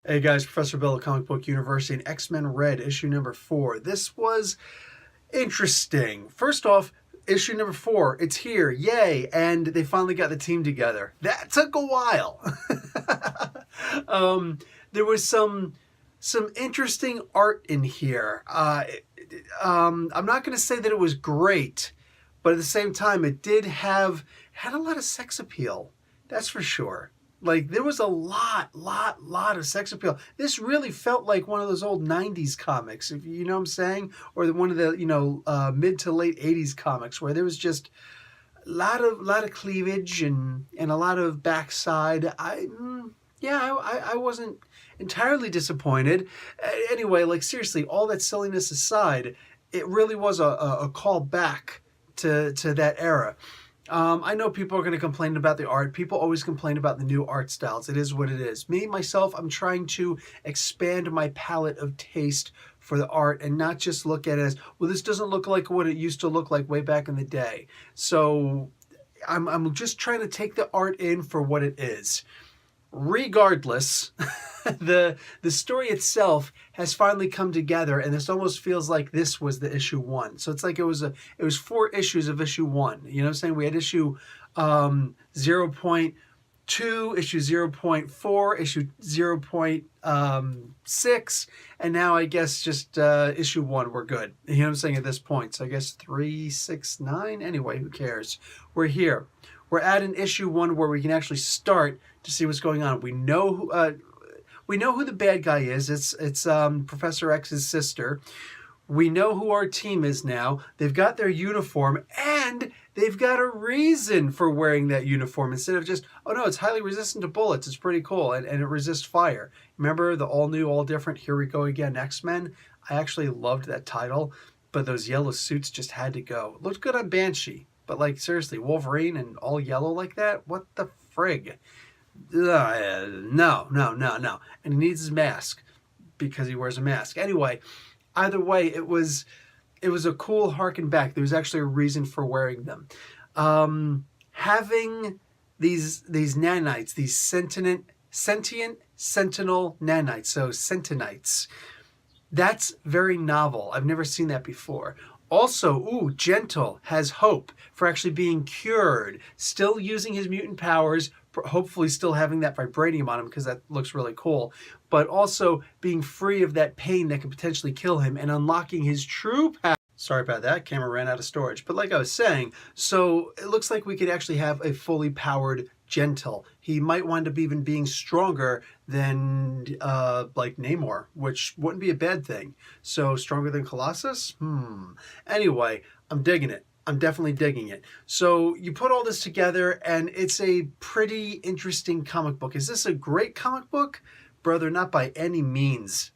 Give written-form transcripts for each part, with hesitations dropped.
Hey guys, Professor Bill of Comic Book University and X-Men Red, issue number 4. This was interesting. First off, issue number 4, it's here, yay, and they finally got the team together. That took a while. There was some interesting art in here. I'm not going to say that it was great, but at the same time, it had a lot of sex appeal. That's for sure. Like, there was a lot of sex appeal. This really felt like one of those old 90s comics, if you know what I'm saying? Or one of the, mid to late 80s comics where there was just a lot of cleavage and a lot of backside. I wasn't entirely disappointed. Anyway, like, seriously, all that silliness aside, it really was a call back to that era. I know people are going to complain about the art. People always complain about the new art styles. It is what it is. Me, myself, I'm trying to expand my palette of taste for the art and not just look at it as, well, this doesn't look like what it used to look like way back in the day. So I'm just trying to take the art in for what it is. Regardless, the story itself has finally come together, and this almost feels like this was the issue 1. So it's like it was 4 issues of issue 1. You know what I'm saying? We had issue 0.2, issue 0.4, issue 0.6, and now I guess just issue 1. We're good. You know what I'm saying at this point? So I guess 3, 6, 9. Anyway, who cares? We're here. We're at an issue 1 where we can actually start to see what's going on. We know who the bad guy is. It's Professor X's sister. We know who our team is now. They've got their uniform, and they've got a reason for wearing that uniform instead of just, oh no, it's highly resistant to bullets. It's pretty cool, and it resists fire. Remember the all new, all different, here we go again, X-Men? I actually loved that title, but those yellow suits just had to go. It looked good on Banshee. But, like, seriously, Wolverine and all yellow like that? What the frig? No. And he needs his mask because he wears a mask. Anyway, either way, it was a cool harken back. There was actually a reason for wearing them. Having these nanites, these sentient sentinel nanites, so sentinites, that's very novel. I've never seen that before. Also, Gentle has hope for actually being cured, still using his mutant powers, hopefully still having that vibranium on him because that looks really cool, but also being free of that pain that could potentially kill him and unlocking his true power. Sorry about that, camera ran out of storage. But like I was saying, so it looks like we could actually have a fully powered Gentle. He might wind up even being stronger than like Namor, which wouldn't be a bad thing. So stronger than Colossus? Anyway, I'm digging it. I'm definitely digging it. So you put all this together and it's a pretty interesting comic book. Is this a great comic book? Brother, not by any means.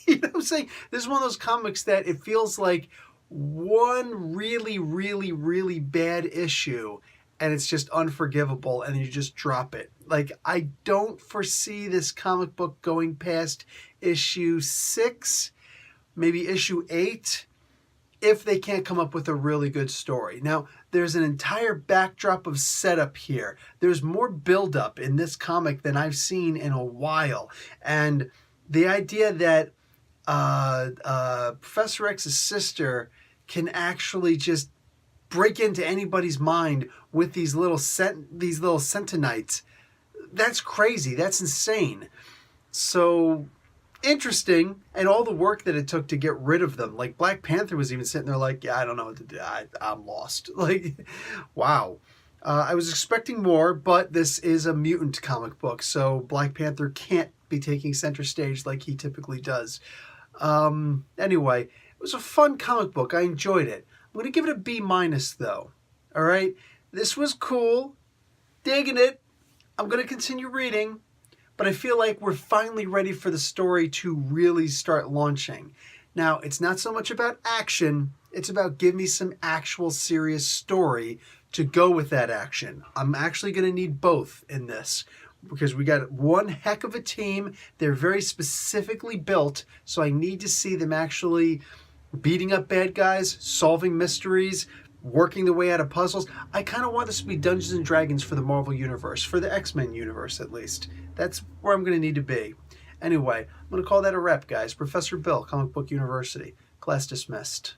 You know what I'm saying? This is one of those comics that it feels like one really bad issue and it's just unforgivable, and then you just drop it. Like, I don't foresee this comic book going past issue 6, maybe issue 8, if they can't come up with a really good story. Now, there's an entire backdrop of setup here. There's more buildup in this comic than I've seen in a while. And the idea that Professor X's sister can actually just break into anybody's mind with these little sentinites, that's crazy. That's insane. So interesting, and all the work that it took to get rid of them. Like, Black Panther was even sitting there like, yeah, I don't know what to do. I'm lost. Like, wow. I was expecting more, but this is a mutant comic book, so Black Panther can't be taking center stage like he typically does. Anyway, it was a fun comic book. I enjoyed it. I'm going to give it a B- though. All right? This was cool. Digging it. I'm going to continue reading, but I feel like we're finally ready for the story to really start launching. Now, it's not so much about action. It's about give me some actual serious story to go with that action. I'm actually going to need both in this because we got one heck of a team. They're very specifically built, so I need to see them actually beating up bad guys, solving mysteries, working their way out of puzzles. I kind of want this to be Dungeons and Dragons for the Marvel Universe, for the X-Men universe at least. That's where I'm going to need to be. Anyway, I'm going to call that a wrap, guys. Professor Bill, Comic Book University. Class dismissed.